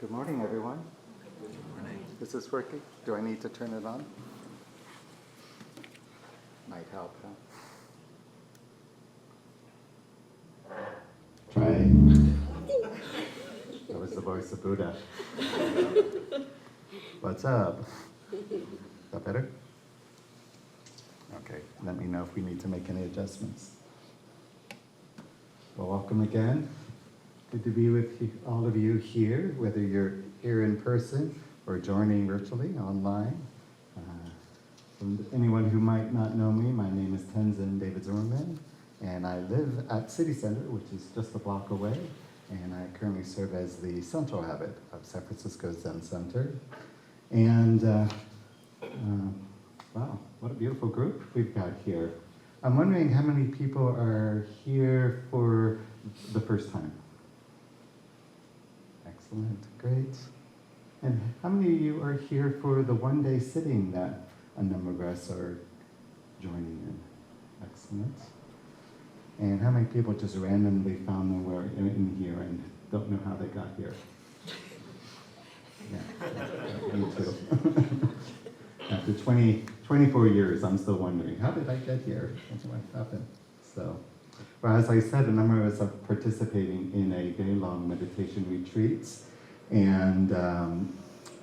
Good morning, everyone. Good morning. Is this working? Do I need to turn it on? Might help, huh? Try. That was the voice of Buddha. What's up? Is that better? Okay, let me know if we need to make any adjustments. Well, welcome again. Good to be with all of you here, whether you're here in person or joining virtually online. And anyone who might not know me, my name is Tenzen, David Zimmerman, and I live at City Center, which is just a block away, and I currently serve as the central abbot of San Francisco Zen Center. And wow, what a beautiful group we've got here. I'm wondering how many people are here for the first time? Excellent, great. And how many of you are here for the one-day sitting that a number of us are joining in? Excellent. And how many people just randomly found them were in here and don't know how they got here? Yeah, me too. After 24 years, I'm still wondering, how did I get here? What happened? So, well, as I said, a number of us are participating in a day-long meditation retreats. And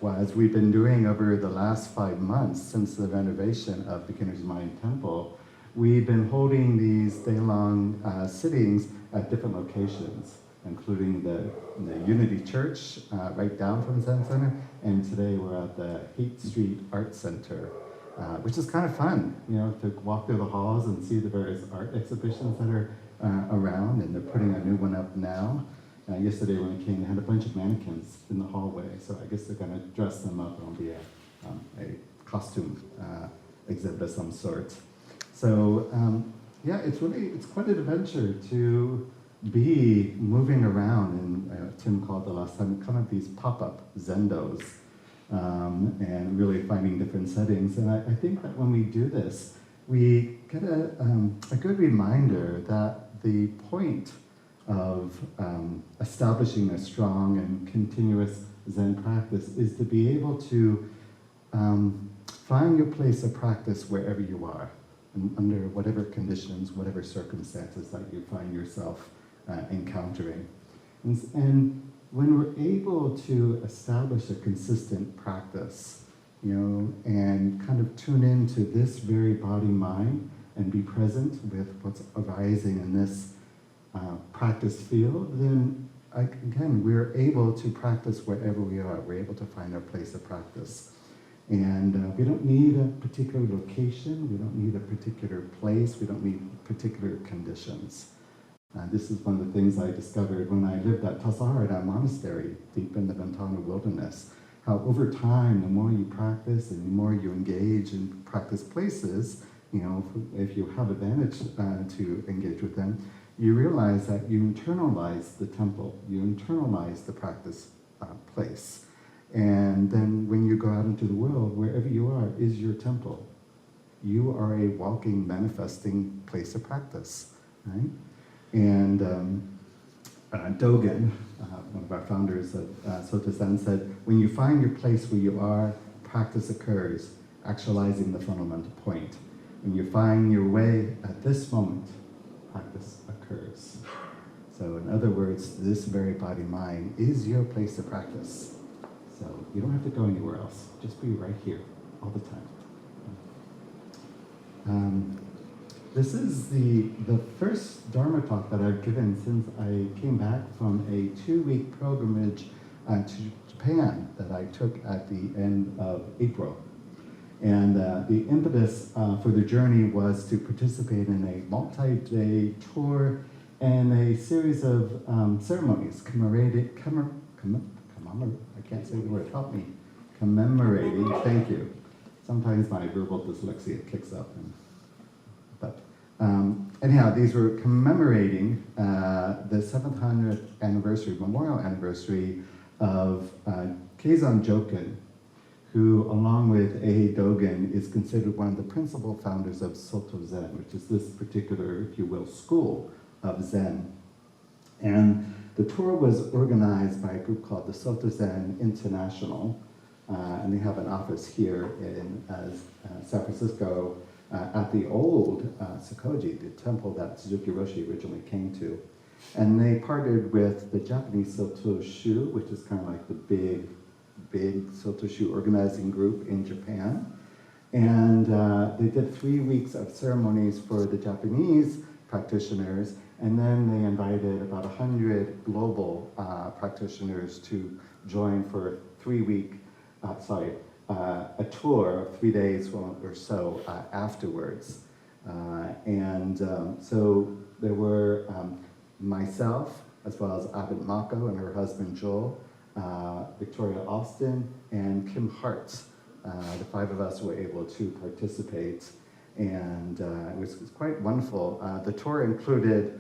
well, as we've been doing over the last 5 months since the renovation of Beginner's Mind Temple, we've been holding these day-long sittings at different locations, including the Unity Church right down from Zen Center, and today we're at the Haight Street Art Center, which is kind of fun, you know, to walk through the halls and see the various art exhibitions that are around, and they're putting a new one up now. Yesterday when I came, they had a bunch of mannequins in the hallway, so I guess they're going to dress them up and it'll be a costume exhibit of some sort. So yeah, it's quite an adventure to be moving around, and Tim called the last time kind of these pop-up zendos, and really finding different settings. And I think that when we do this, we get a good reminder that the point of establishing a strong and continuous Zen practice is to be able to find your place of practice wherever you are, and under whatever conditions, whatever circumstances that you find yourself encountering. And when we're able to establish a consistent practice, you know, and kind of tune into this very body-mind and be present with what's arising in this practice field, then again, we're able to practice wherever we are. We're able to find our place of practice. And we don't need a particular location, we don't need a particular place, we don't need particular conditions. This is one of the things I discovered when I lived at Tassajara Monastery, deep in the Ventana wilderness, how over time, the more you practice and the more you engage in practice places, you know, if you have advantage to engage with them, you realize that you internalize the temple, you internalize the practice place. And then when you go out into the world, wherever you are is your temple. You are a walking, manifesting place of practice, right? And Dogen, one of our founders of Soto Zen, said, when you find your place where you are, practice occurs, actualizing the fundamental point. When you find your way at this moment, practice occurs. So in other words, this very body-mind is your place of practice. So you don't have to go anywhere else. Just be right here all the time. This is the first Dharma talk that I've given since I came back from a 2-week pilgrimage to Japan that I took at the end of April. And the impetus for the journey was to participate in a multi-day tour and a series of ceremonies I can't say the word, help me. Commemorating, thank you. Sometimes my verbal dyslexia kicks up. But anyhow, these were commemorating the 700th anniversary, memorial anniversary of Keizan Jokin, who, along with Haight Dogen, is considered one of the principal founders of Soto Zen, which is this particular, if you will, school of Zen. And the tour was organized by a group called the Soto Zen International, and they have an office here in San Francisco at the old Sojiji, the temple that Suzuki Roshi originally came to. And they partnered with the Japanese Soto Shu, which is kind of like the big Soto Shu organizing group in Japan. And they did 3 weeks of ceremonies for the Japanese practitioners, and then they invited about 100 global practitioners to join for a tour of 3 days or so afterwards. So there were myself, as well as Abbot Mako and her husband Joel, Victoria Austin, and Kim Hart. The 5 of us were able to participate, and it was quite wonderful. The tour included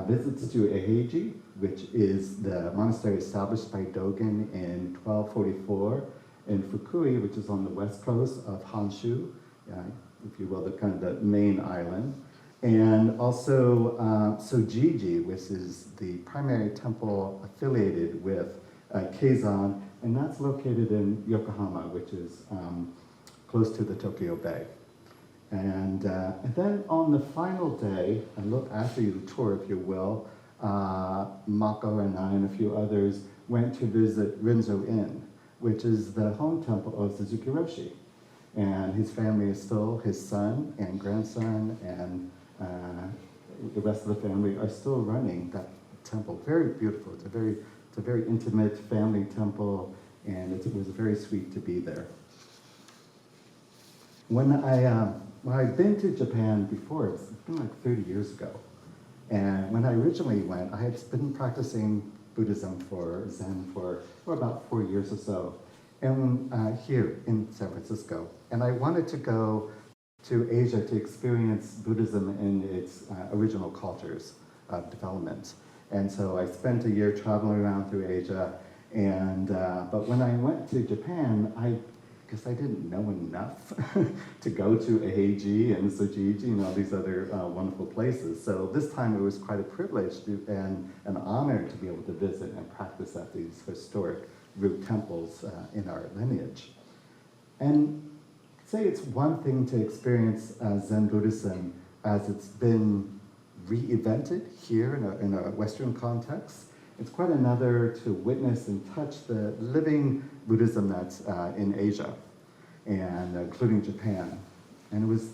visits to Eheiji, which is the monastery established by Dogen in 1244, in Fukui, which is on the west coast of Honshu, if you will, the kind of the main island. And also Sojiji, which is the primary temple affiliated with Keizan, and that's located in Yokohama, which is close to the Tokyo Bay. And then on the final day, after the tour, if you will, Mako and I and a few others went to visit Rinzo Inn, which is the home temple of Suzuki Roshi. And his family is still, his son and grandson and the rest of the family are still running that temple. Very beautiful. It's a very intimate family temple, and it was very sweet to be there. When I'd been to Japan before, it's been like 30 years ago. And when I originally went, I had been practicing Buddhism Zen for about 4 years or so, and here in San Francisco. And I wanted to go to Asia to experience Buddhism in its original cultures of development. And so I spent a year traveling around through Asia, and but when I went to Japan, because I didn't know enough to go to Eheiji and Sojiji and all these other wonderful places. So this time it was quite a privilege and an honor to be able to visit and practice at these historic root temples in our lineage. And say it's one thing to experience Zen Buddhism as it's been reinvented here in a Western context. It's quite another to witness and touch the living Buddhism that's in Asia, and including Japan. And it was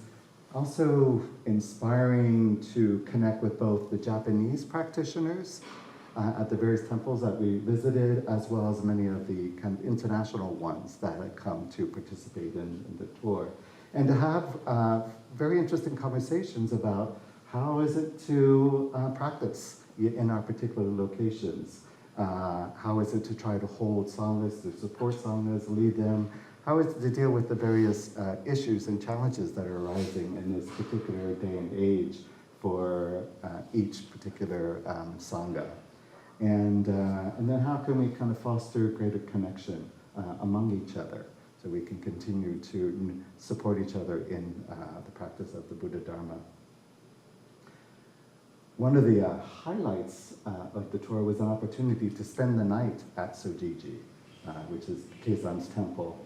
also inspiring to connect with both the Japanese practitioners at the various temples that we visited, as well as many of the kind of international ones that had come to participate in the tour. And to have very interesting conversations about how is it to practice in our particular locations? How is it to try to hold sanghas, to support sanghas, lead them? How is it to deal with the various issues and challenges that are arising in this particular day and age for each particular sangha? And then how can we kind of foster greater connection among each other so we can continue to support each other in the practice of the Buddha Dharma? One of the highlights of the tour was an opportunity to spend the night at Sojiji, which is Keizan's temple.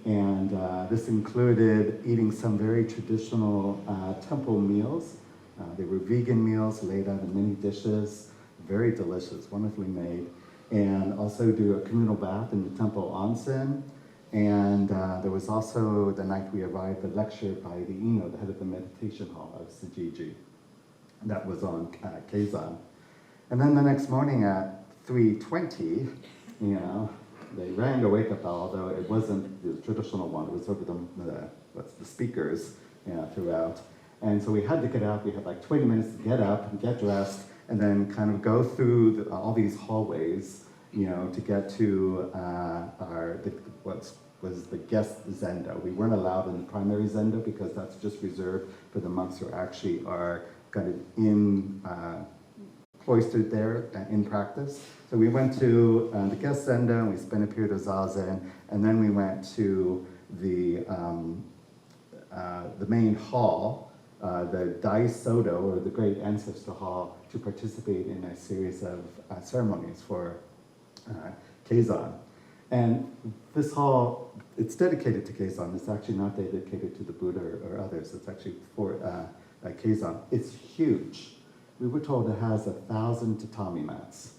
And this included eating some very traditional temple meals. They were vegan meals laid out in many dishes, very delicious, wonderfully made. And also do a communal bath in the temple onsen. And there was also, the night we arrived, a lecture by the Ino, the head of the meditation hall of Sojiji. That was on Keizan. And then the next morning at 3:20, they rang a wake-up bell, although it wasn't the traditional one. It was over the speakers throughout. And so we had to get up. We had like 20 minutes to get up and get dressed, and then kind of go through all these hallways, to get to what was the guest zendo. We weren't allowed in the primary zendo because that's just reserved for the monks who actually are kind of cloistered there in practice. So we went to the guest zendo, and we spent a period of Zazen, and then we went to the main hall the Dai Soto, or the Great Ancestor Hall, to participate in a series of ceremonies for Keizan. And this hall, it's dedicated to Keizan. It's actually not dedicated to the Buddha or others. It's actually for Keizan. It's huge. We were told it has 1,000 tatami mats.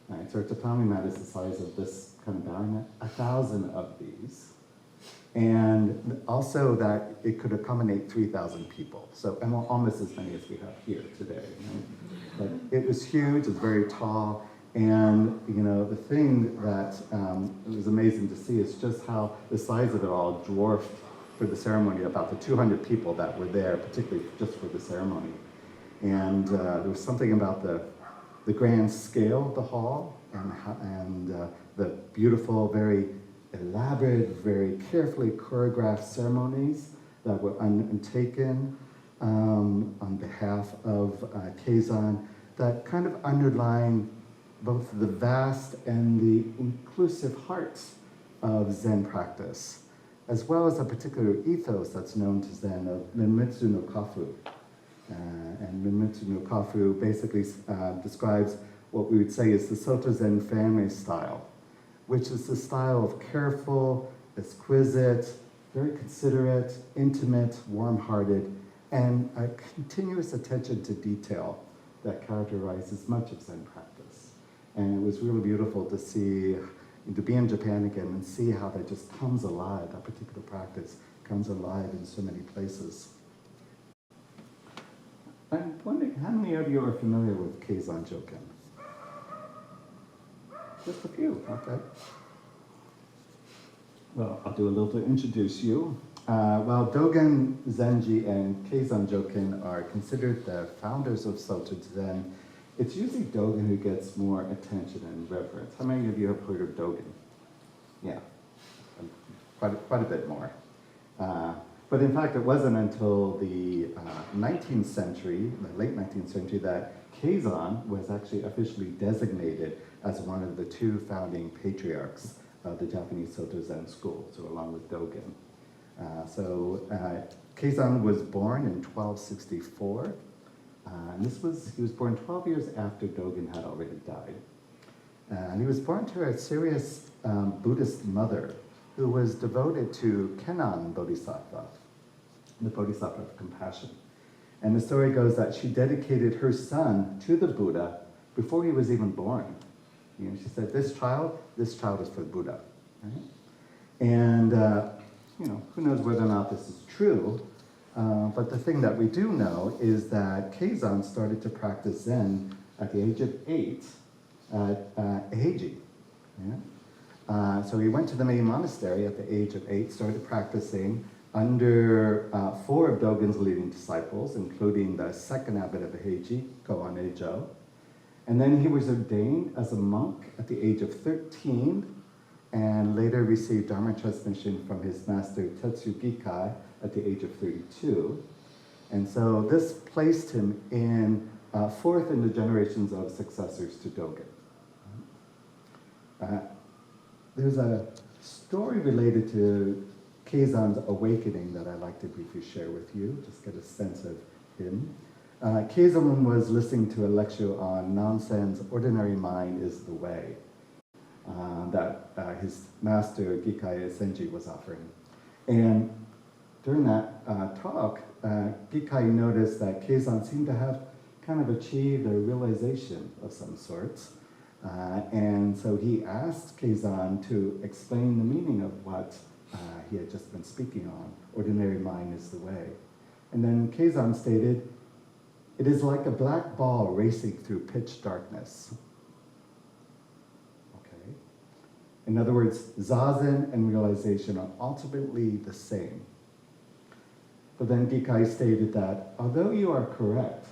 Right? So a tatami mat is the size of this kind of bowing mat. 1,000 of these. And also that it could accommodate 3,000 people. So, and almost as many as we have here today. Right? But it was huge, it's very tall. And the thing that was amazing to see is just how the size of it all dwarfed for the ceremony about the 200 people that were there, particularly just for the ceremony. And there was something about the grand scale of the hall and the beautiful, very elaborate, very carefully choreographed ceremonies that were undertaken on behalf of Keizan that kind of underline both the vast and the inclusive heart of Zen practice, as well as a particular ethos that's known to Zen of Minmitsu no Kafu. And Minmitsu no Kafu basically describes what we would say is the Soto Zen family style, which is the style of careful, exquisite, very considerate, intimate, warm-hearted, and a continuous attention to detail that characterizes much of Zen practice. And it was really beautiful to see, to be in Japan again and see how that just comes alive, that particular practice comes alive in so many places. I'm wondering, how many of you are familiar with Keizan Jokin? Just a few, okay. Well, I'll do a little to introduce you. While Dogen Zenji and Keizan Jokin are considered the founders of Soto Zen, it's usually Dogen who gets more attention and reverence. How many of you have heard of Dogen? Yeah, quite a bit more. But in fact, it wasn't until the 19th century, the late 19th century, that Keizan was actually officially designated as one of the two founding patriarchs of the Japanese Soto Zen school, so along with Dogen. Keizan was born in 1264. And he was born 12 years after Dogen had already died. And he was born to a serious Buddhist mother who was devoted to Kenan Bodhisattva, the Bodhisattva of compassion. And the story goes that she dedicated her son to the Buddha before he was even born. She said, this child is for the Buddha. Right? And who knows whether or not this is true, but the thing that we do know is that Keizan started to practice Zen at the age of 8 at Heiji. Yeah? So he went to the main monastery at the age of 8, started practicing under 4 of Dogen's leading disciples, including the second abbot of Heiji, Koan Eijo. And then he was ordained as a monk at the age of 13, and later received Dharma transmission from his master Tetsu Gikai at the age of 32. And so this placed him in 4th in the generations of successors to Dogen. There's a story related to Keizan's awakening that I'd like to briefly share with you, just get a sense of him. Keizan was listening to a lecture on Nansen's Ordinary Mind is the Way that his master Gikai Zenji was offering. And during that talk, Gikai noticed that Keizan seemed to have kind of achieved a realization of some sorts. And so he asked Keizan to explain the meaning of what he had just been speaking on. Ordinary mind is the way. And then Keizan stated, it is like a black ball racing through pitch darkness. Okay. In other words, Zazen and realization are ultimately the same. But then Gikai stated that, although you are correct,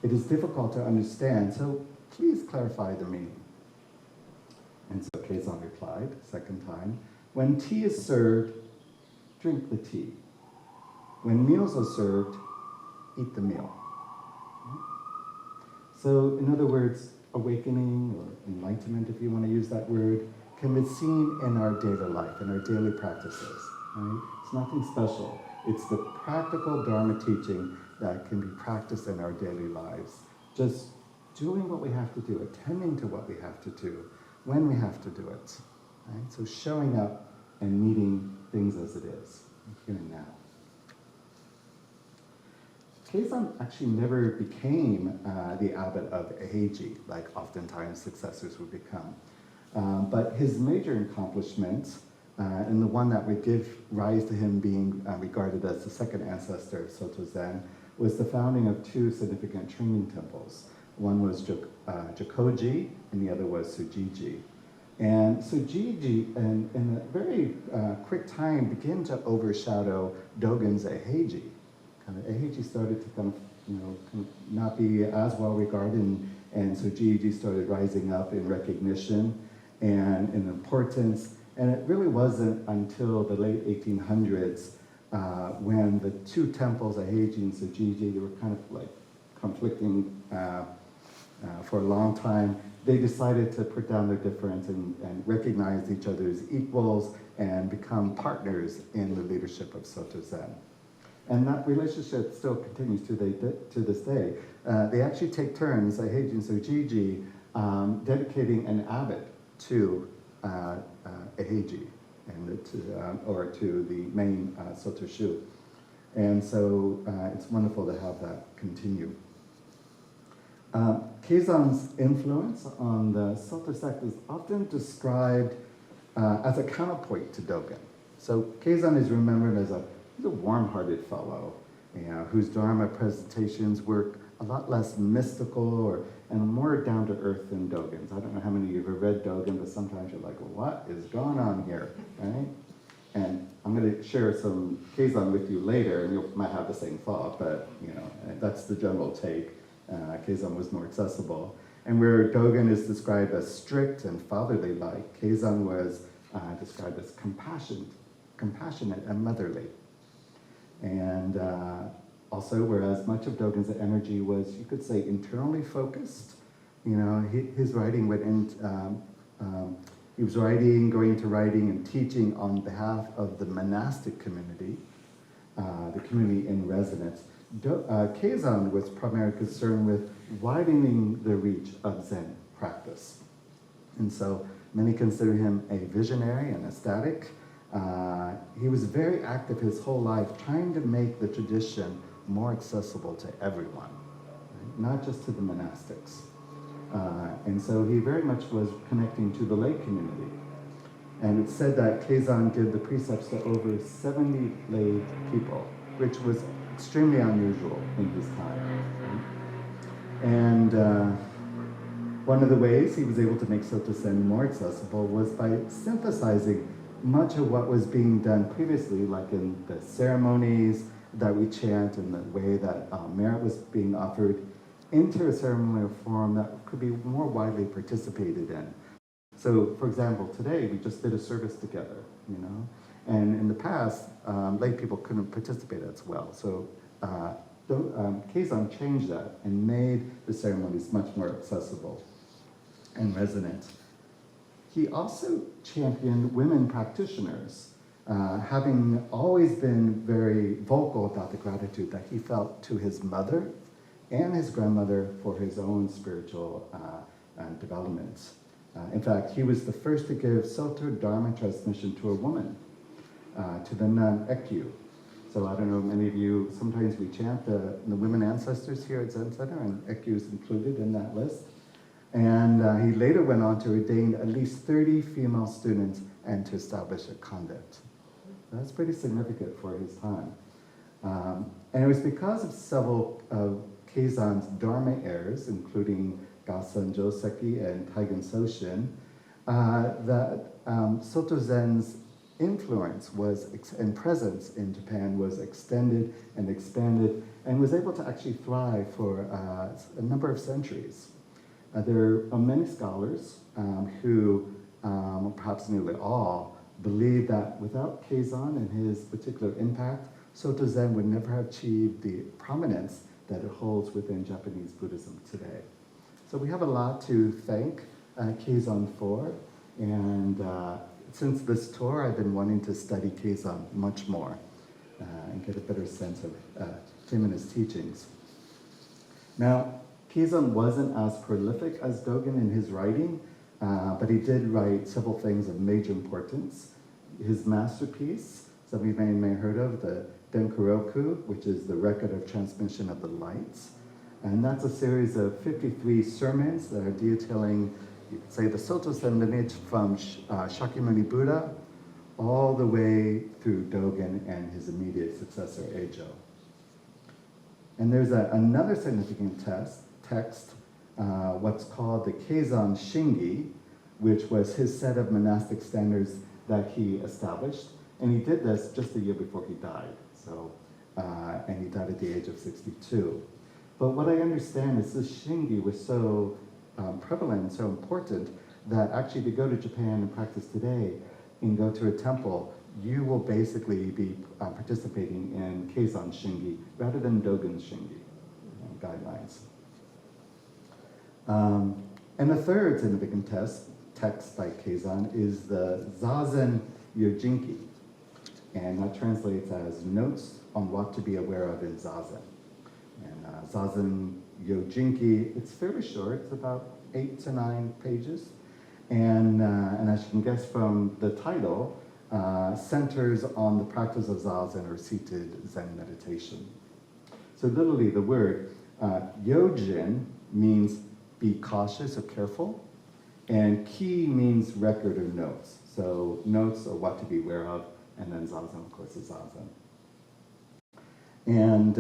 it is difficult to understand, so please clarify the meaning. And so Keizan replied, second time, when tea is served, drink the tea. When meals are served, eat the meal. So in other words, awakening or enlightenment, if you want to use that word, can be seen in our daily life, in our daily practices. Right? It's nothing special. It's the practical Dharma teaching that can be practiced in our daily lives. Just doing what we have to do, attending to what we have to do, when we have to do it. Right? So showing up and meeting things as it is, here and now. Keizan actually never became the abbot of Heiji, like oftentimes successors would become. But his major accomplishment, and the one that would give rise to him being regarded as the second ancestor of Soto Zen, was the founding of two significant training temples. One was Jokoji, and the other was Sojiji. And Sojiji, in a very quick time, began to overshadow Dogen Zenji. Kind of Heiji started to kind of not be as well regarded, and Sojiji started rising up in recognition and in importance. And it really wasn't until the late 1800s when the two temples, Heiji and Sojiji, they were kind of like conflicting for a long time. They decided to put down their difference and recognize each other as equals and become partners in the leadership of Soto Zen. And that relationship still continues to this day. They actually take turns, Heiji and Sojiji, dedicating an abbot to Heiji, or to the main Soto Shu. And so it's wonderful to have that continue. Keizan's influence on the Soto sect is often described as a counterpoint to Dogen. So Keizan is remembered as a warm-hearted fellow, whose Dharma presentations were a lot less mystical and more down-to-earth than Dogen's. I don't know how many of you have read Dogen, but sometimes you're like, well, what is going on here, right? And I'm going to share some Keizan with you later, and you might have the same thought, but that's the general take. Keizan was more accessible. And where Dogen is described as strict and fatherly-like, Keizan was described as compassionate and motherly. And also, whereas much of Dogen's energy was, you could say, internally focused, his writing went in, he was writing, going into writing and teaching on behalf of the monastic community, the community in residence. Keizan was primarily concerned with widening the reach of Zen practice. And so many consider him a visionary and ecstatic. He was very active his whole life trying to make the tradition more accessible to everyone, right? Not just to the monastics. And so he very much was connecting to the lay community. And it's said that Keizan gave the precepts to over 70 lay people, which was extremely unusual in his time. Right? And one of the ways he was able to make Soto Zen more accessible was by synthesizing much of what was being done previously, like in the ceremonies that we chant and the way that merit was being offered, into a ceremonial form that could be more widely participated in. So, for example, today we just did a service together, and in the past, lay people couldn't participate as well. So Keizan changed that and made the ceremonies much more accessible and resonant. He also championed women practitioners, having always been very vocal about the gratitude that he felt to his mother and his grandmother for his own spiritual development. In fact, he was the first to give Soto Dharma transmission to a woman, to the nun Ekkyu. So I don't know, many of you, sometimes we chant the women ancestors here at Zen Center, and Ekkyu is included in that list. And he later went on to ordain at least 30 female students and to establish a convent. That's pretty significant for his time. And it was because of several of Keizan's Dharma heirs, including Gassen Joseki and Taigen Soshin, that Soto Zen's influence and presence in Japan was extended and expanded and was able to actually thrive for a number of centuries. There are many scholars who, perhaps nearly all, believe that without Keizan and his particular impact, Soto Zen would never have achieved the prominence that it holds within Japanese Buddhism today. So we have a lot to thank Keizan for, and since this tour, I've been wanting to study Keizan much more and get a better sense of him and his teachings. Now, Keizan wasn't as prolific as Dogen in his writing, but he did write several things of major importance. His masterpiece, some of you may have heard of, the Denkuroku, which is the record of transmission of the lights. And that's a series of 53 sermons that are detailing, you could say, the Soto Zen lineage from Shakyamuni Buddha all the way through Dogen and his immediate successor, Eijo. And there's another significant text, what's called the Keizan Shingi, which was his set of monastic standards that he established. And he did this just a year before he died. So, and he died at the age of 62. But what I understand is this Shingi was so prevalent, so important, that actually to go to Japan and practice today and go to a temple, you will basically be participating in Keizan Shingi rather than Dogen Shingi guidelines. And the third significant text by Keizan is the Zazen Yojinki, and that translates as Notes on What to Be Aware of in Zazen. And Zazen Yojinki, it's fairly short, it's about 8 to 9 pages, and as you can guess from the title, centers on the practice of Zazen or seated Zen meditation. So literally the word Yojin means be cautious or careful, and ki means record or notes. So notes are what to be aware of, and then Zazen, of course, is Zazen. And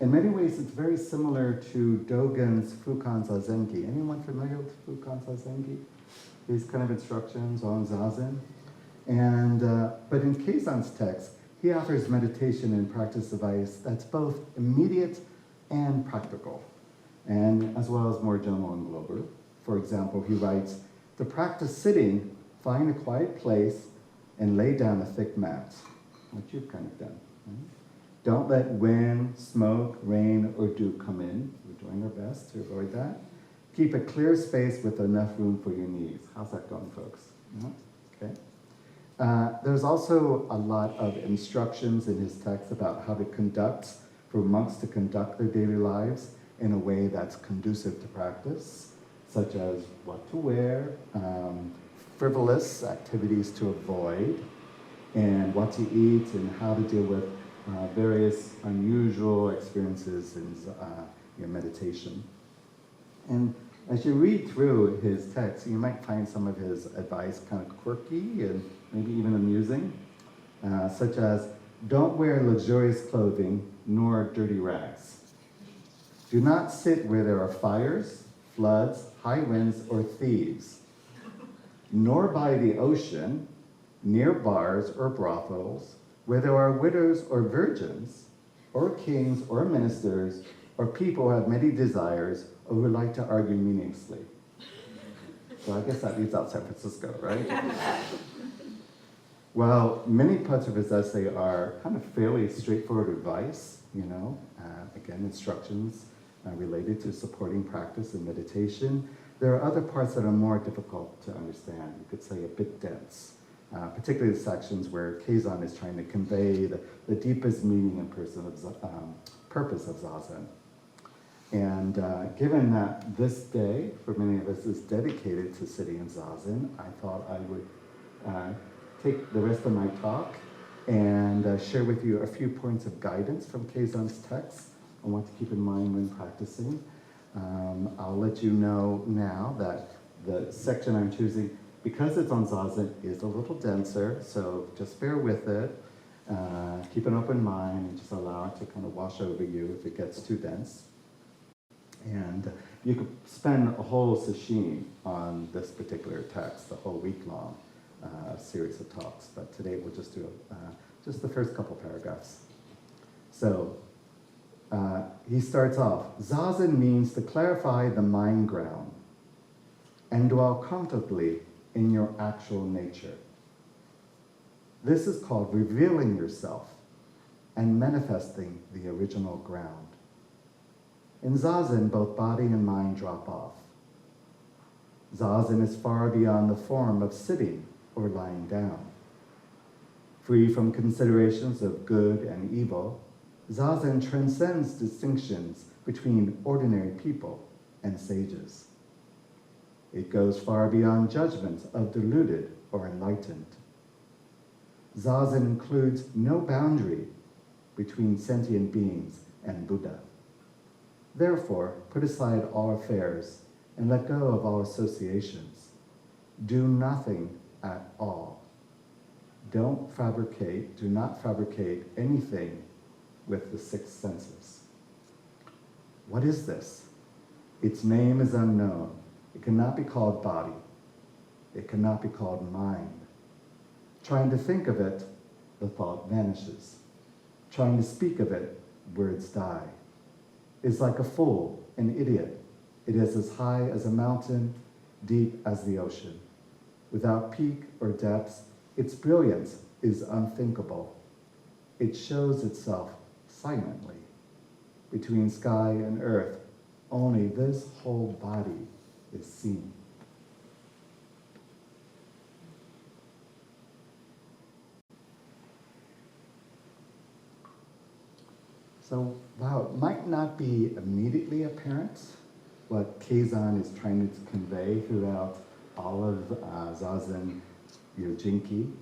in many ways, it's very similar to Dogen's Fukan Zazengi. Anyone familiar with Fukan Zazengi? These kind of instructions on Zazen. And but in Keizan's text, he offers meditation and practice advice that's both immediate and practical, and as well as more general and global. For example, he writes, to practice sitting, find a quiet place and lay down a thick mat, which you've kind of done. Right? Don't let wind, smoke, rain, or dew come in. We're doing our best to avoid that. Keep a clear space with enough room for your knees. How's that going, folks? Yeah? Okay. There's also a lot of instructions in his text about how to conduct, for monks to conduct their daily lives in a way that's conducive to practice, such as what to wear, frivolous activities to avoid, and what to eat, and how to deal with various unusual experiences in your meditation. And as you read through his text, you might find some of his advice kind of quirky and maybe even amusing, such as, don't wear luxurious clothing nor dirty rags. Do not sit where there are fires, floods, high winds, or thieves, nor by the ocean, near bars or brothels, where there are widows or virgins, or kings or ministers, or people who have many desires, or who like to argue meaninglessly. So I guess that leaves out San Francisco, right? Well, many parts of his essay are kind of fairly straightforward advice, again, instructions related to supporting practice and meditation. There are other parts that are more difficult to understand, you could say a bit dense, particularly the sections where Keizan is trying to convey the deepest meaning and purpose of Zazen. And given that this day, for many of us, is dedicated to sitting in Zazen, I thought I would take the rest of my talk and share with you a few points of guidance from Keizan's text on what to keep in mind when practicing. I'll let you know now that the section I'm choosing, because it's on Zazen, is a little denser, so just bear with it. Keep an open mind and just allow it to kind of wash over you if it gets too dense. And you could spend a whole session on this particular text, a whole week-long series of talks, but today we'll just do just the first couple paragraphs. So he starts off, Zazen means to clarify the mind ground and dwell comfortably in your actual nature. This is called revealing yourself and manifesting the original ground. In Zazen, both body and mind drop off. Zazen is far beyond the form of sitting or lying down. Free from considerations of good and evil, Zazen transcends distinctions between ordinary people and sages. It goes far beyond judgments of deluded or enlightened. Zazen includes no boundary between sentient beings and Buddha. Therefore, put aside all affairs and let go of all associations. Do nothing at all. Do not fabricate anything with the six senses. What is this? Its name is unknown. It cannot be called body. It cannot be called mind. Trying to think of it, the thought vanishes. Trying to speak of it, words die. It's like a fool, an idiot. It is as high as a mountain, deep as the ocean. Without peak or depths, its brilliance is unthinkable. It shows itself silently. Between sky and earth, only this whole body is seen. So, wow, it might not be immediately apparent what Keizan is trying to convey throughout all of Zazen Yojinki.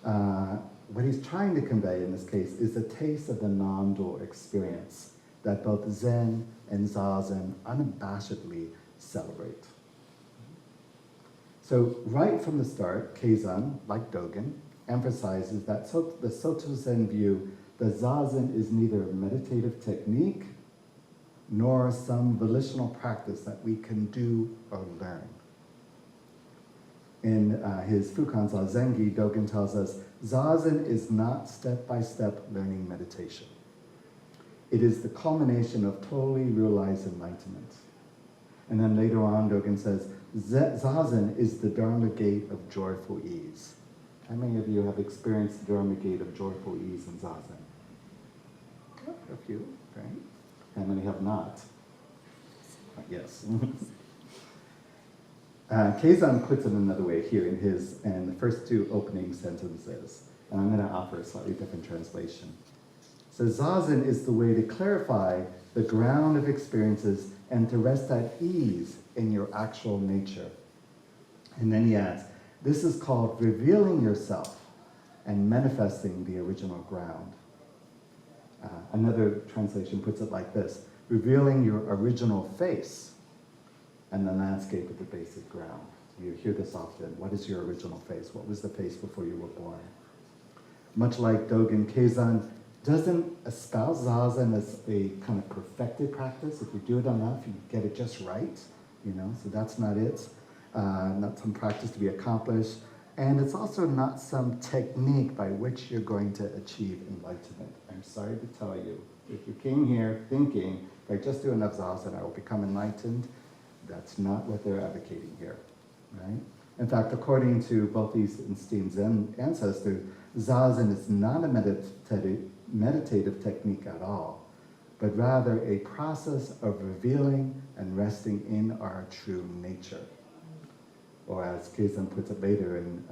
What he's trying to convey in this case is a taste of the non-dual experience that both Zen and Zazen unabashedly celebrate. So right from the start, Keizan, like Dogen, emphasizes that the Soto Zen view that Zazen is neither a meditative technique nor some volitional practice that we can do or learn. In his Fukan Zazengi, Dogen tells us, Zazen is not step-by-step learning meditation. It is the culmination of totally realized enlightenment. And then later on, Dogen says, Zazen is the Dharma gate of joyful ease. How many of you have experienced the Dharma gate of joyful ease in Zazen? A few, right? How many have not? Yes. Keizan puts it another way here in the first two opening sentences, and I'm going to offer a slightly different translation. So Zazen is the way to clarify the ground of experiences and to rest at ease in your actual nature. And then he adds, this is called revealing yourself and manifesting the original ground. Another translation puts it like this, revealing your original face and the landscape of the basic ground. You hear this often. What is your original face? What was the face before you were born? Much like Dogen, Keizan doesn't espouse Zazen as a kind of perfected practice. If you do it enough, you get it just right, so that's not it. Not some practice to be accomplished. And it's also not some technique by which you're going to achieve enlightenment. I'm sorry to tell you, if you came here thinking, if I just do enough Zazen, I will become enlightened, that's not what they're advocating here, right? In fact, according to both these esteemed Zen ancestors, Zazen is not a meditative technique at all, but rather a process of revealing and resting in our true nature. Or as Keizan puts it later in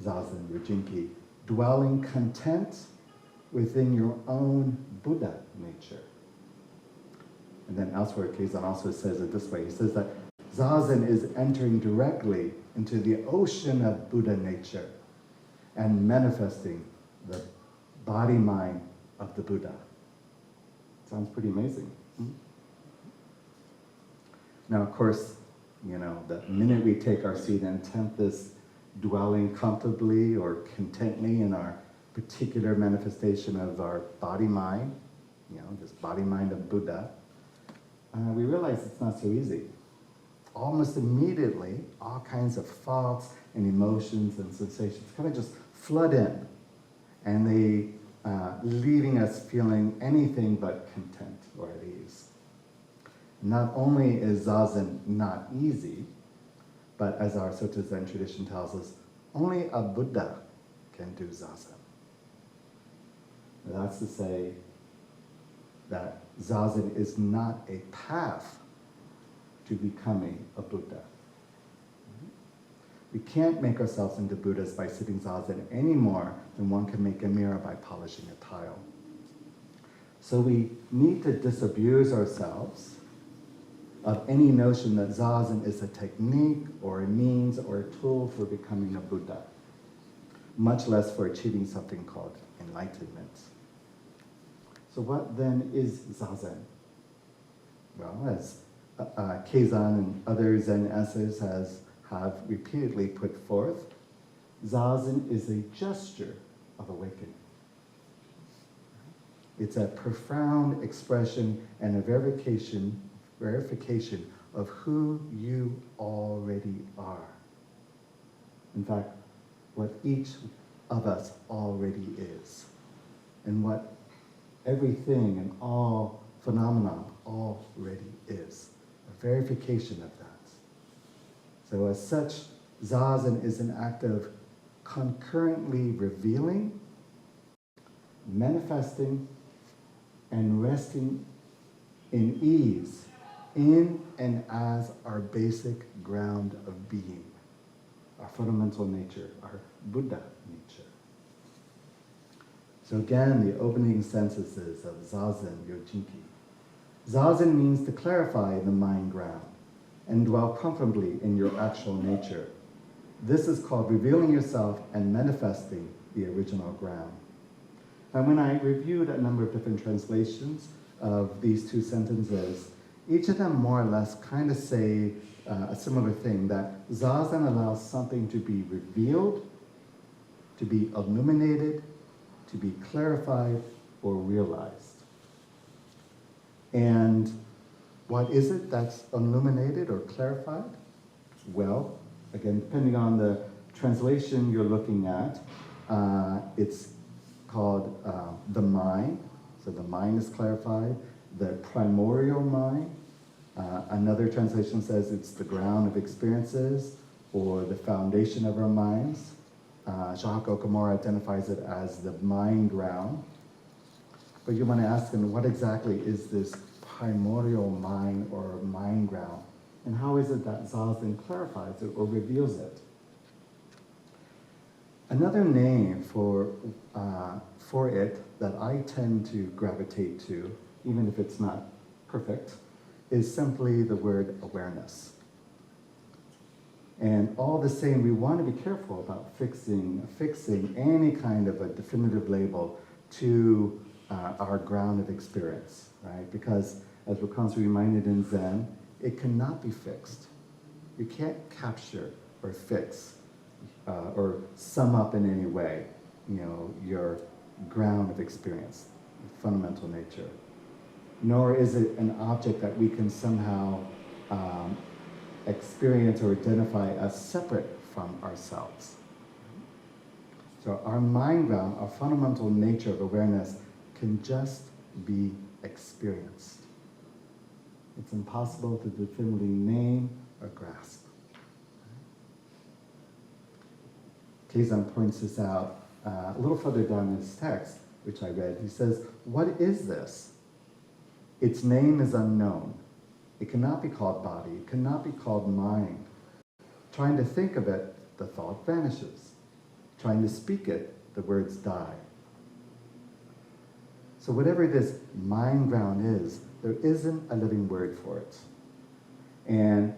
Zazen Yojinki, dwelling content within your own Buddha nature. And then elsewhere, Keizan also says it this way. He says that Zazen is entering directly into the ocean of Buddha nature and manifesting the body-mind of the Buddha. Sounds pretty amazing. Now, of course, the minute we take our seat and attempt this dwelling comfortably or contently in our particular manifestation of our body-mind, this body-mind of Buddha, we realize it's not so easy. Almost immediately, all kinds of thoughts and emotions and sensations kind of just flood in, and they leaving us feeling anything but content or at ease. Not only is Zazen not easy, but as our Soto Zen tradition tells us, only a Buddha can do Zazen. That's to say that Zazen is not a path to becoming a Buddha. We can't make ourselves into Buddhas by sitting Zazen any more than one can make a mirror by polishing a tile. So we need to disabuse ourselves of any notion that Zazen is a technique or a means or a tool for becoming a Buddha, much less for achieving something called enlightenment. So what then is Zazen? Well, as Keizan and other Zen essays have repeatedly put forth, Zazen is a gesture of awakening. It's a profound expression and a verification of who you already are. In fact, what each of us already is, and what everything and all phenomena already is. A verification of that. So as such, Zazen is an act of concurrently revealing, manifesting, and resting in ease in and as our basic ground of being, our fundamental nature, our Buddha nature. So again, the opening sentences of Zazen, Yojinki. Zazen means to clarify the mind ground and dwell comfortably in your actual nature. This is called revealing yourself and manifesting the original ground. And when I reviewed a number of different translations of these two sentences, each of them more or less kind of say a similar thing, that Zazen allows something to be revealed, to be illuminated, to be clarified or realized. And what is it that's illuminated or clarified? Well, again, depending on the translation you're looking at, it's called the mind. So the mind is clarified, the primordial mind. Another translation says it's the ground of experiences or the foundation of our minds. Shahako Okamura identifies it as the mind ground. But you want to ask him, what exactly is this primordial mind or mind ground? And how is it that Zazen clarifies it or reveals it? Another name for it that I tend to gravitate to, even if it's not perfect, is simply the word awareness. And all the same, we want to be careful about fixing any kind of a definitive label to our ground of experience, right? Because as we're constantly reminded in Zen, it cannot be fixed. You can't capture or fix or sum up in any way, your ground of experience, fundamental nature. Nor is it an object that we can somehow experience or identify as separate from ourselves. So our mind ground, our fundamental nature of awareness, can just be experienced. It's impossible to definitively name or grasp. Keizan points this out a little further down in his text, which I read. He says, "What is this? Its name is unknown. It cannot be called body. It cannot be called mind. Trying to think of it, the thought vanishes. Trying to speak it, the words die." So whatever this mind ground is, there isn't a living word for it. And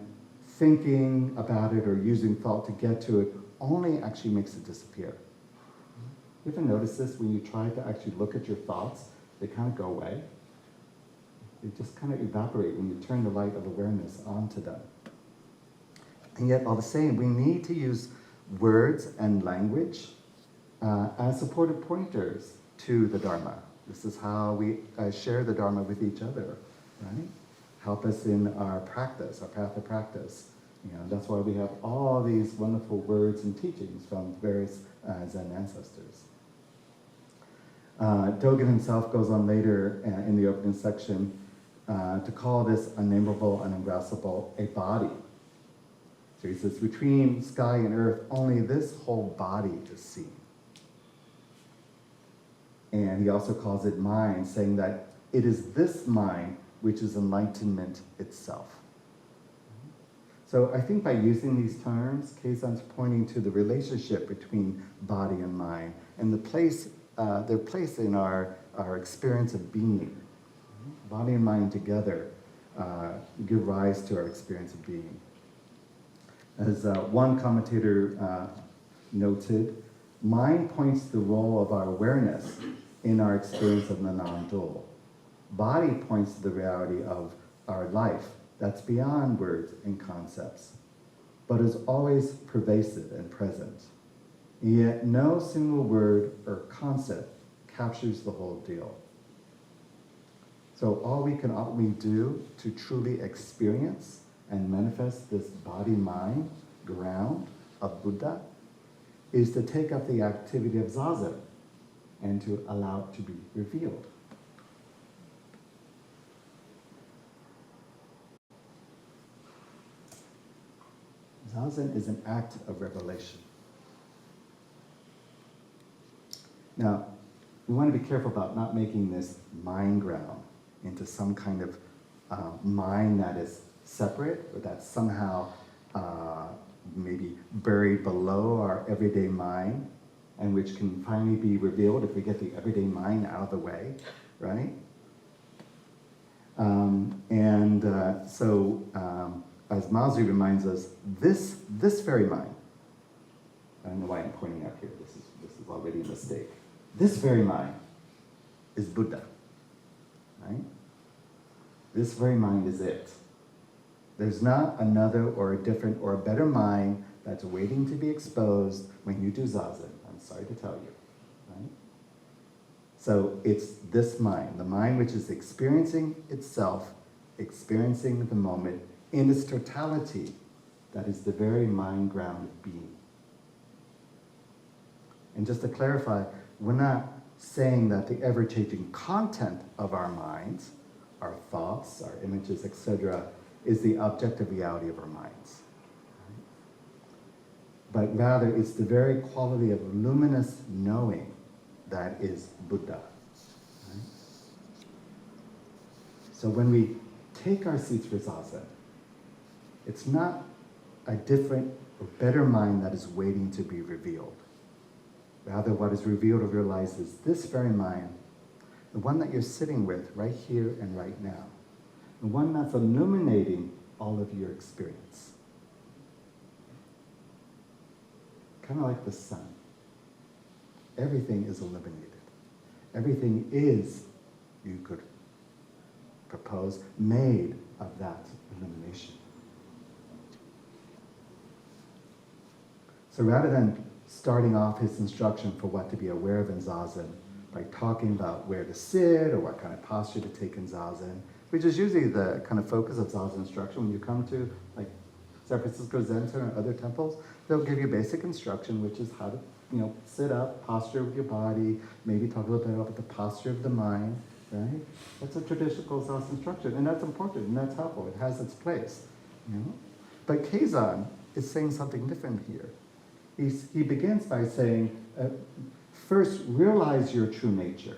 thinking about it or using thought to get to it only actually makes it disappear. You ever notice this when you try to actually look at your thoughts? They kind of go away. They just kind of evaporate when you turn the light of awareness onto them. And yet, all the same, we need to use words and language as supportive pointers to the Dharma. This is how we share the Dharma with each other, right? Help us in our practice, our path of practice. That's why we have all these wonderful words and teachings from various Zen ancestors. Dogen himself goes on later in the opening section to call this unnameable, ungraspable a body. So he says, between sky and earth, only this whole body is seen. And he also calls it mind, saying that it is this mind which is enlightenment itself. So I think by using these terms, Keizan's pointing to the relationship between body and mind and their place in our our experience of being. Body and mind together give rise to our experience of being. As one commentator noted, mind points to the role of our awareness in our experience of the non-dual. Body points to the reality of our life that's beyond words and concepts, but is always pervasive and present. And yet no single word or concept captures the whole deal. So all we do to truly experience and manifest this body-mind ground of Buddha is to take up the activity of Zazen and to allow it to be revealed. Zazen is an act of revelation. Now, we want to be careful about not making this mind ground into some kind of mind that is separate or that's somehow maybe buried below our everyday mind and which can finally be revealed if we get the everyday mind out of the way, right? As Mazu reminds us, this very mind, I don't know why I'm pointing up here, this is already a mistake. This very mind is Buddha, right? This very mind is it. There's not another or a different or a better mind that's waiting to be exposed when you do Zazen. I'm sorry to tell you, right? So it's this mind, the mind which is experiencing itself, experiencing the moment in its totality, that is the very mind ground of being. And just to clarify, we're not saying that the ever-changing content of our minds, our thoughts, our images, etc., is the objective reality of our minds. But rather, it's the very quality of luminous knowing that is Buddha. Right? So when we take our seats for Zazen, it's not a different or better mind that is waiting to be revealed. Rather, what is revealed or realized is this very mind, the one that you're sitting with right here and right now, the one that's illuminating all of your experience. Kind of like the sun. Everything is illuminated. Everything is, you could propose, made of that illumination. So rather than starting off his instruction for what to be aware of in Zazen by talking about where to sit or what kind of posture to take in Zazen, which is usually the kind of focus of Zazen instruction when you come to like San Francisco Zen Center and other temples, they'll give you basic instruction, which is how to, sit up, posture of your body, maybe talk a little bit about the posture of the mind, right? That's a traditional Zazen instruction, and that's important, and that's helpful. It has its place, But Keizan is saying something different here. He begins by saying, first, realize your true nature.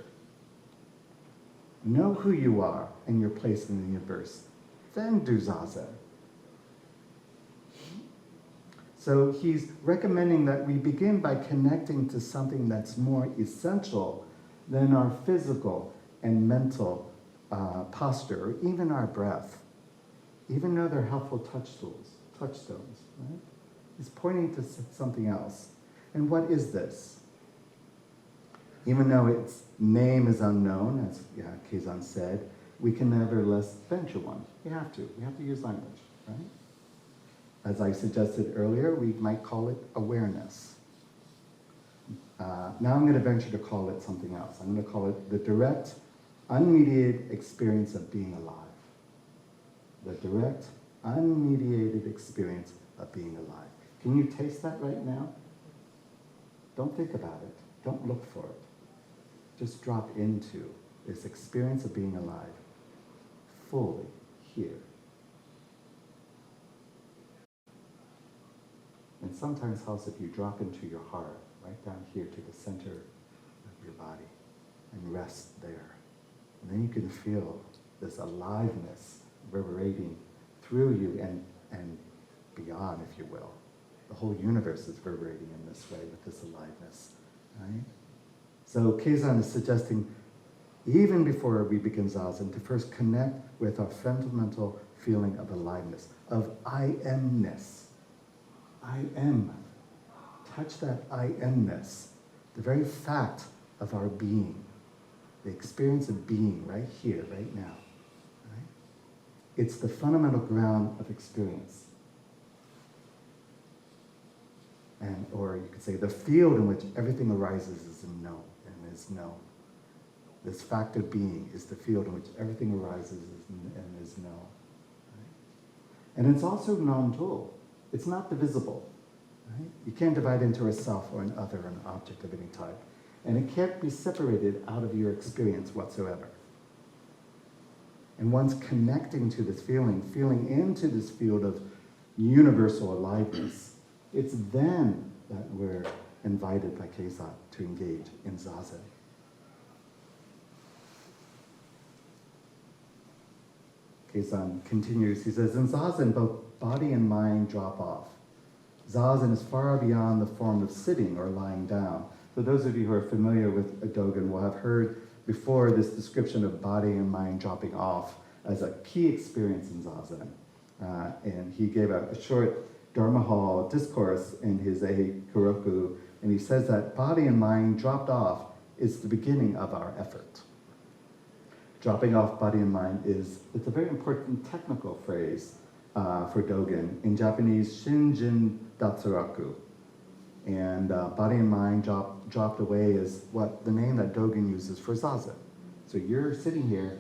Know who you are and your place in the universe. Then do Zazen. So he's recommending that we begin by connecting to something that's more essential than our physical and mental posture, or even our breath, even though they're helpful touchstones, right? He's pointing to something else. And what is this? Even though its name is unknown, as Keizan said, we can nevertheless venture one. We have to use language, right? As I suggested earlier, we might call it awareness. Now I'm going to venture to call it something else. I'm going to call it the direct, unmediated experience of being alive. The direct, unmediated experience of being alive. Can you taste that right now? Don't think about it. Don't look for it. Just drop into this experience of being alive, fully here. And sometimes helps if you drop into your heart, right down here to the center of your body, and rest there. And then you can feel this aliveness reverberating through you and beyond, if you will. The whole universe is vibrating in this way with this aliveness, right? So Keizan is suggesting even before we begin Zazen, to first connect with our fundamental feeling of aliveness, of I amness. I am. Touch that I amness, the very fact of our being, the experience of being right here, right now. Right? It's the fundamental ground of experience. And, or you could say the field in which everything arises is a known and is known. This fact of being is the field in which everything arises and is known. Right? And it's also non-dual. It's not divisible. Right? You can't divide into a self or an other or an object of any type. And it can't be separated out of your experience whatsoever. And once connecting to this feeling into this field of universal aliveness, it's then that we're invited by Keizan to engage in Zazen. Keizan continues, he says, in Zazen, both body and mind drop off. Zazen is far beyond the form of sitting or lying down. So those of you who are familiar with Dogen will have heard before this description of body and mind dropping off as a key experience in Zazen. And he gave a short Dharma Hall discourse in his Ehi Kuroku, and he says that body and mind dropped off is the beginning of our effort. Dropping off body and mind it's a very important technical phrase for Dogen. In Japanese, shinjin datsuraku. And body and mind dropped away is what the name that Dogen uses for Zazen. So you're sitting here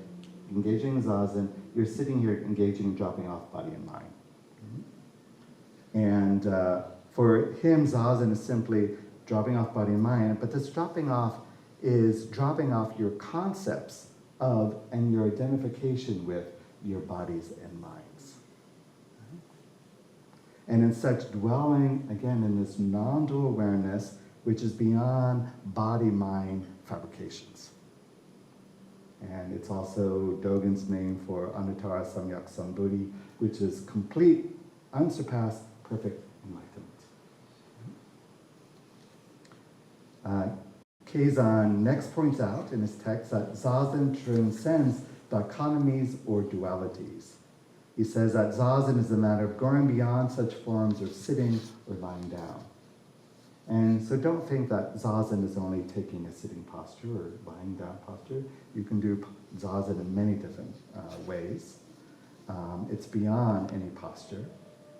engaging in Zazen, you're sitting here engaging, dropping off body and mind. And for him, Zazen is simply dropping off body and mind, but this dropping off is dropping off your concepts of and your identification with your bodies and minds. And in such dwelling, again, in this non-dual awareness, which is beyond body-mind fabrications. And it's also Dogen's name for Anuttara Samyak Sambuddhi, which is complete, unsurpassed, perfect enlightenment. Keizan next points out in his text that Zazen transcends dichotomies or dualities. He says that Zazen is a matter of going beyond such forms of sitting or lying down. And so don't think that Zazen is only taking a sitting posture or lying down posture. You can do Zazen in many different ways. It's beyond any posture.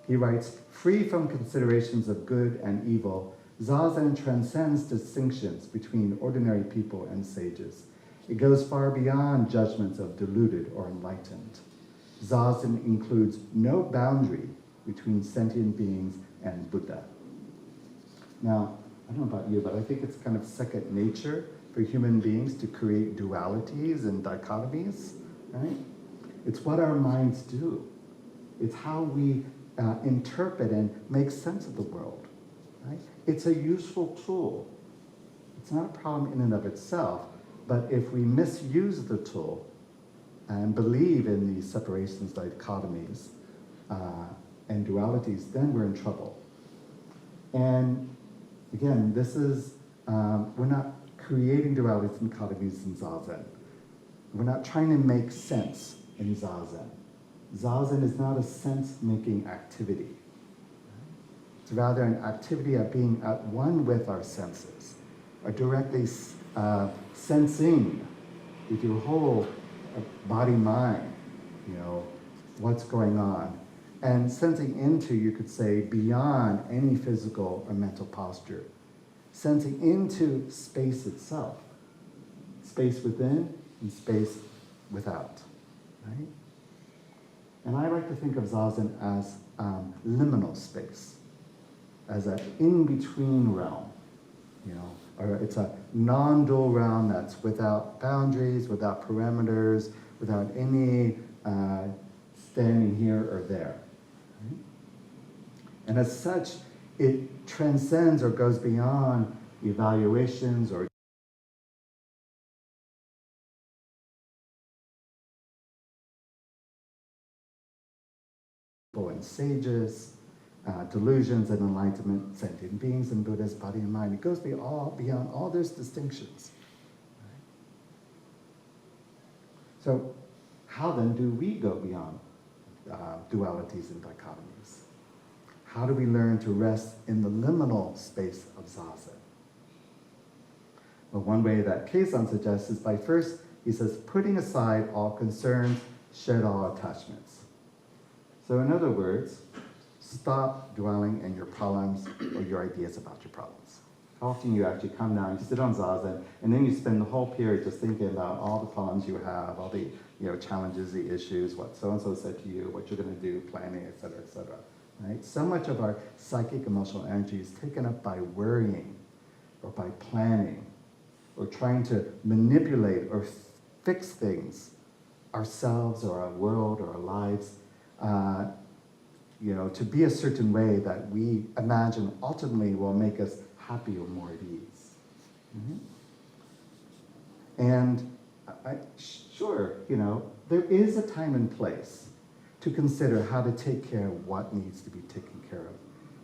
He writes, free from considerations of good and evil, Zazen transcends distinctions between ordinary people and sages. It goes far beyond judgments of deluded or enlightened. Zazen includes no boundary between sentient beings and Buddha. Now, I don't know about you, but I think it's kind of second nature for human beings to create dualities and dichotomies, right? It's what our minds do. It's how we interpret and make sense of the world, right? It's a useful tool. It's not a problem in and of itself, but if we misuse the tool and believe in these separations, dichotomies, and dualities, then we're in trouble. And again, this is, we're not creating dualities and dichotomies in Zazen. We're not trying to make sense in Zazen. Zazen is not a sense-making activity. It's rather an activity of being at one with our senses, or directly sensing with your whole body-mind, what's going on, and sensing into, you could say, beyond any physical or mental posture, sensing into space itself, space within and space without, right? And I like to think of Zazen as liminal space, as an in-between realm, or it's a non-dual realm that's without boundaries, without parameters, without any standing here or there. Right? And as such, it transcends or goes beyond evaluations or and sages, delusions and enlightenment, sentient beings and Buddha's body and mind. It goes beyond all those distinctions. So how then do we go beyond dualities and dichotomies? How do we learn to rest in the liminal space of Zazen? Well, one way that Keizan suggests is by first, he says, putting aside all concerns, shed all attachments. So in other words, stop dwelling in your problems or your ideas about your problems. How often you actually come down, you sit on Zazen, and then you spend the whole period just thinking about all the problems you have, all the challenges, the issues, what so-and-so said to you, what you're going to do, planning, et cetera, right? So much of our psychic emotional energy is taken up by worrying or by planning or trying to manipulate or fix things, ourselves or our world or our lives, to be a certain way that we imagine ultimately will make us happy or more at ease. Mm-hmm. And sure, there is a time and place to consider how to take care of what needs to be taken care of,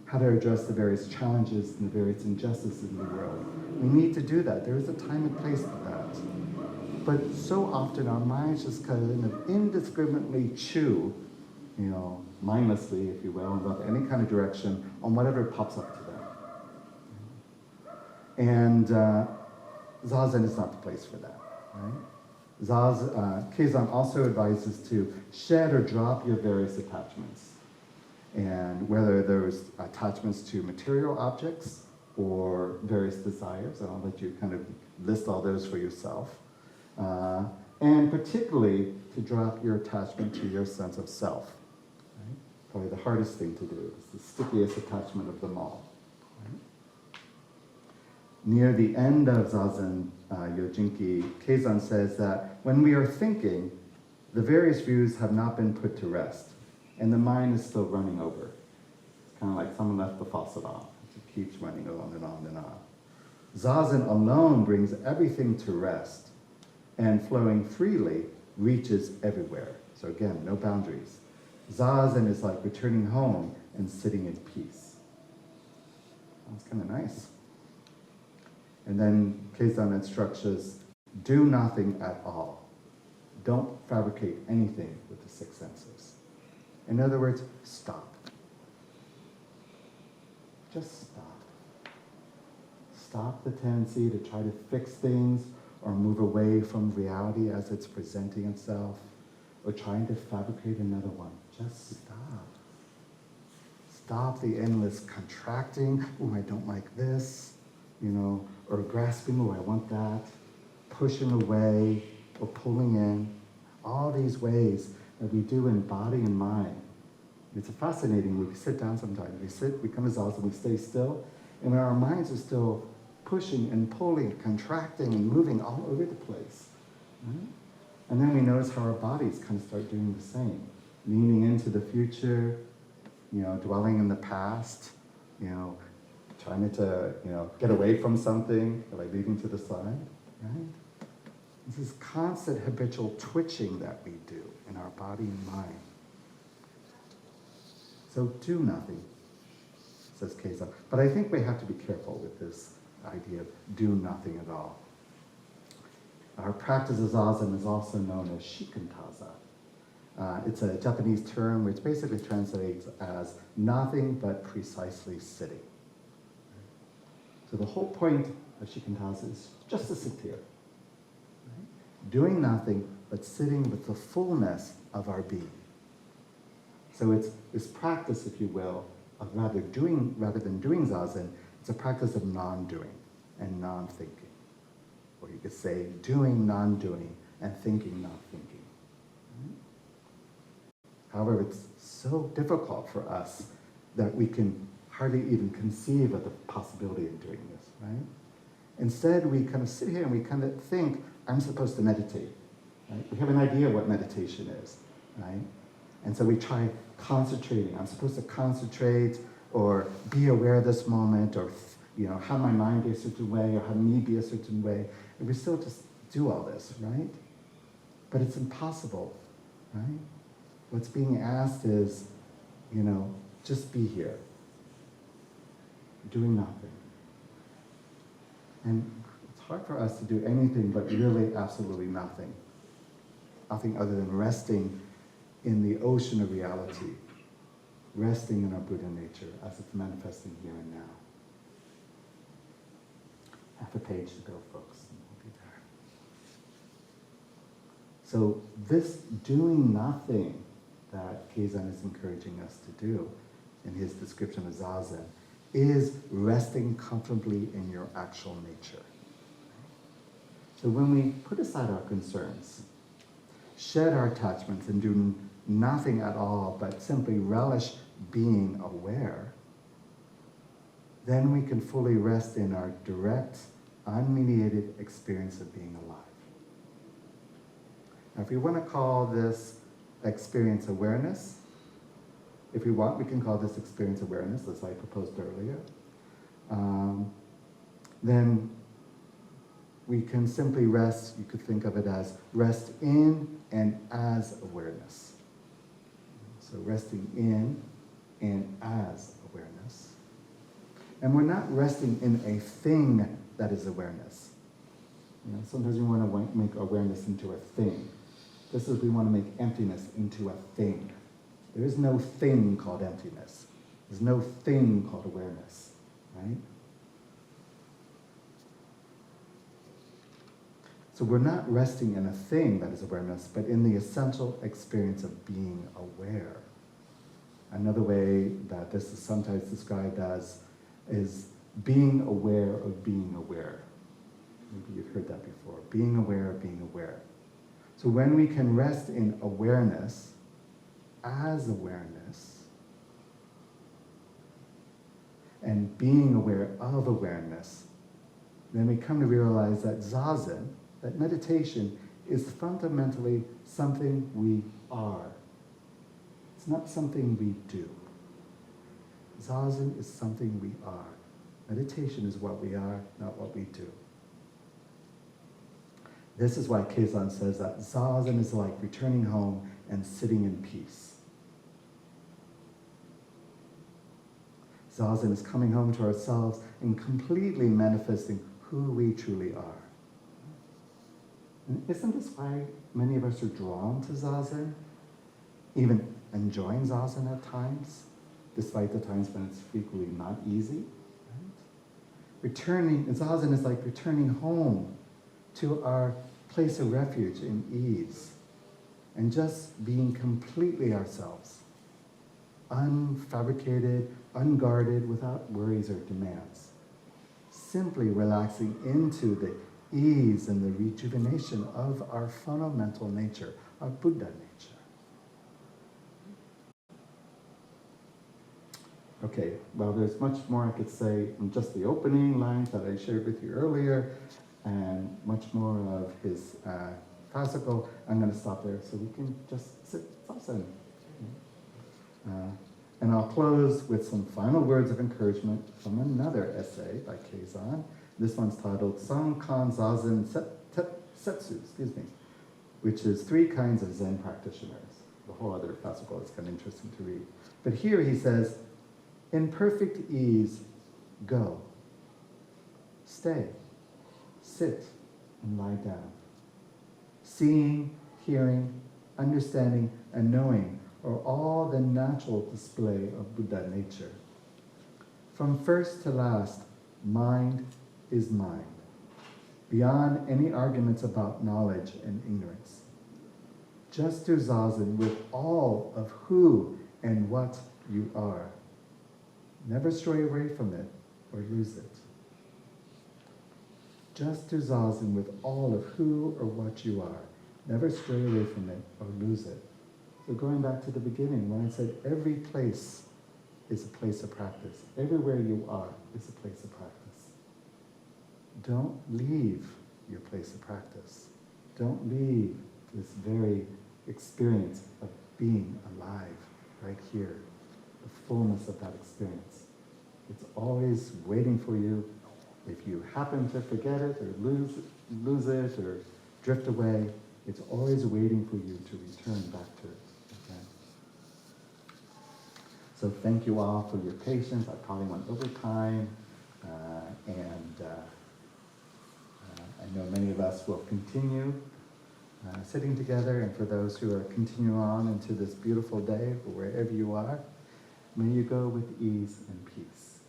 how to address the various challenges and the various injustices in the world. We need to do that. There is a time and place for that. But so often our minds just kind of indiscriminately chew, mindlessly, if you will, about any kind of direction on whatever pops up to them. And Zazen is not the place for that, right? Keizan also advises to shed or drop your various attachments. And whether there's attachments to material objects or various desires, and I'll let you kind of list all those for yourself. And particularly to drop your attachment to your sense of self. Right? Probably the hardest thing to do. It's the stickiest attachment of them all. Right? Near the end of Zazen Yojinki, Keizan says that when we are thinking, the various views have not been put to rest, and the mind is still running over. It's kind of like someone left the faucet on. It keeps running on and on and on. Zazen alone brings everything to rest, and flowing freely reaches everywhere. So again, no boundaries. Zazen is like returning home and sitting in peace. That's kind of nice. And then Keizan instructs us, do nothing at all. Don't fabricate anything with the six senses. In other words, stop. Just stop. Stop the tendency to try to fix things or move away from reality as it's presenting itself, or trying to fabricate another one. Just stop. Stop the endless contracting, oh, I don't like this, or grasping, oh, I want that, pushing away, or pulling in. All these ways that we do in body and mind. It's fascinating, we sit down sometimes, we come as Zazen, we stay still, and our minds are still pushing and pulling, contracting and moving all over the place. Right? And then we notice how our bodies kind of start doing the same, leaning into the future, dwelling in the past, trying to, get away from something, like leaving to the side, right? This is constant habitual twitching that we do in our body and mind. So do nothing, says Keizan. But I think we have to be careful with this idea of do nothing at all. Our practice of Zazen is also known as shikantaza. It's a Japanese term which basically translates as nothing but precisely sitting. So the whole point of shikantaza is just to sit here. Right? Doing nothing but sitting with the fullness of our being. So it's this practice, if you will, of rather than doing Zazen, it's a practice of non-doing and non-thinking. Or you could say doing, non-doing, and thinking, not thinking. Right? However, it's so difficult for us that we can hardly even conceive of the possibility of doing this, right? Instead, we kind of sit here and we kind of think, I'm supposed to meditate. Right? We have an idea what meditation is, right? And so we try concentrating. I'm supposed to concentrate or be aware of this moment or have my mind be a certain way or have me be a certain way. And we still just do all this, right? But it's impossible, right? What's being asked is, just be here, doing nothing. And it's hard for us to do anything but really absolutely nothing. nothing other than resting in the ocean of reality, resting in our Buddha nature as it's manifesting here and now. Half a page to go, folks, and we'll be there. So this doing nothing that Keizan is encouraging us to do in his description of Zazen is resting comfortably in your actual nature. So when we put aside our concerns, shed our attachments and do nothing at all but simply relish being aware, then we can fully rest in our direct, unmediated experience of being alive. Now, if we want to call this experience awareness, if we want, we can call this experience awareness, as I proposed earlier. Then we can simply rest, you could think of it as rest in and as awareness. So resting in and as awareness. And we're not resting in a thing that is awareness. You know, sometimes we want to make awareness into a thing. This is, we want to make emptiness into a thing. There is no thing called emptiness. There's no thing called awareness, right? So we're not resting in a thing that is awareness, but in the essential experience of being aware. Another way that this is sometimes described as is being aware of being aware. Maybe you've heard that before. Being aware of being aware. So when we can rest in awareness as awareness and being aware of awareness, then we come to realize that Zazen, that meditation, is fundamentally something we are. It's not something we do. Zazen is something we are. Meditation is what we are, not what we do. This is why Keizan says that Zazen is like returning home and sitting in peace. Zazen is coming home to ourselves and completely manifesting who we truly are. And isn't this why many of us are drawn to Zazen? Even enjoying Zazen at times, despite the times when it's frequently not easy. Right? Zazen is like returning home to our place of refuge in ease and just being completely ourselves, unfabricated, unguarded, without worries or demands. Simply relaxing into the ease and the rejuvenation of our fundamental nature, our Buddha nature. Okay, well, there's much more I could say in just the opening lines that I shared with you earlier, and much more of his classical. I'm going to stop there so we can just sit Zazen. And I'll close with some final words of encouragement from another essay by Keizan. This one's titled Sankan Zazen Setsu, which is 3 kinds of Zen practitioners. The whole other classical is kind of interesting to read. But here he says, in perfect ease, go. Stay, sit, and lie down. Seeing, hearing, understanding, and knowing are all the natural display of Buddha nature. From first to last, mind is mind, beyond any arguments about knowledge and ignorance. Just do Zazen with all of who and what you are. Never stray away from it or lose it. Just do Zazen with all of who or what you are. Never stray away from it or lose it. So going back to the beginning, when I said every place is a place of practice. Everywhere you are is a place of practice. Don't leave your place of practice. Don't leave this very experience of being alive right here, the fullness of that experience. It's always waiting for you. If you happen to forget it or lose it or drift away, it's always waiting for you to return back to it. Okay? So thank you all for your patience. I probably went over time, and I know many of us will continue sitting together, and for those who are continuing on into this beautiful day, wherever you are, may you go with ease and peace.